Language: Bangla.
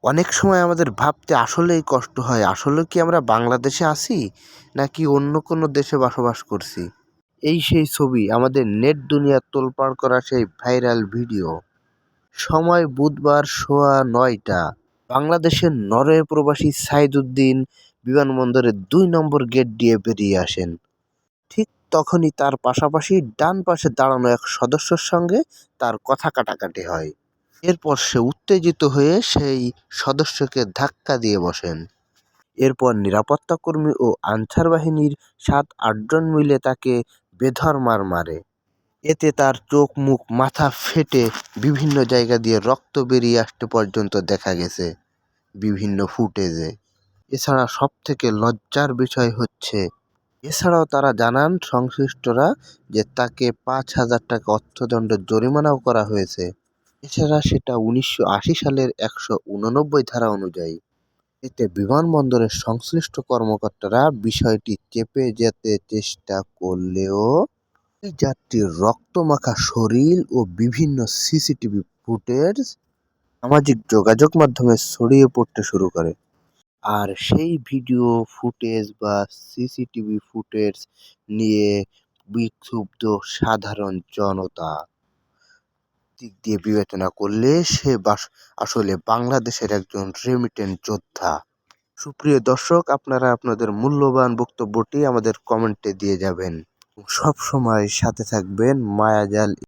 অনেক সময় আমাদের ভাবতে আসলেই কষ্ট হয়, আসলে কি আমরা বাংলাদেশে আছি নাকি অন্য কোনো দেশে বসবাস করছি। এই সেই ছবি, আমাদের নেট দুনিয়া তোলপাড় করা সেই ভাইরাল ভিডিও। সময় বুধবার সোয়া ৯টা। বাংলাদেশের নরওয়ে প্রবাসী সাইদুদ্দিন বিমানবন্দরের ২ নম্বর গেট দিয়ে বেরিয়ে আসেন। ঠিক তখনই তার পাশাপাশি ডান পাশে দাঁড়ানো এক সদস্যের সঙ্গে তার কথা কাটাকাটি হয়। এরপর সে উত্তেজিত হয়ে সেই সদস্যকে ধাক্কা দিয়ে বসেন। এরপর নিরাপত্তাকর্মী ও আনসার বাহিনীর ৭-৮ জন মিলে তাকে বেধড় মারে। এতে তার চোখ মুখ মাথা ফেটে বিভিন্ন জায়গা দিয়ে রক্ত বেরিয়ে আসতে পর্যন্ত দেখা গেছে বিভিন্ন ফুটেজে। এছাড়া সবথেকে লজ্জার বিষয় হচ্ছে, এছাড়াও তারা জানান সংশ্লিষ্টরা যে তাকে ৫,০০০ টাকা অর্থদণ্ডের জরিমানাও করা হয়েছে। এছাড়া সেটা ১৯৮০ সালের ১৮৯ ধারা অনুযায়ী। এতে বিমানবন্দরের সংশ্লিষ্ট কর্মকর্তারা বিষয়টি চেপে যেতে চেষ্টা করলেও ওই যাত্রীর রক্তমাখা শরীর ও বিভিন্ন সিসিটিভি ফুটেজ সামাজিক যোগাযোগ মাধ্যমে ছড়িয়ে পড়তে শুরু করে। আর সেই ভিডিও ফুটেজ বা সিসিটিভি ফুটেজ নিয়ে বিক্ষুব্ধ সাধারণ জনতা। দিক দিয়ে বিবেচনা করলে সে আসলে বাংলাদেশের একজন রেমিটেন্ট যোদ্ধা। সুপ্রিয় দর্শক, আপনারা আপনাদের মূল্যবান বক্তব্যটি আমাদের কমেন্টে দিয়ে যাবেন। সব সময় সাথে থাকবেন মায়াজাল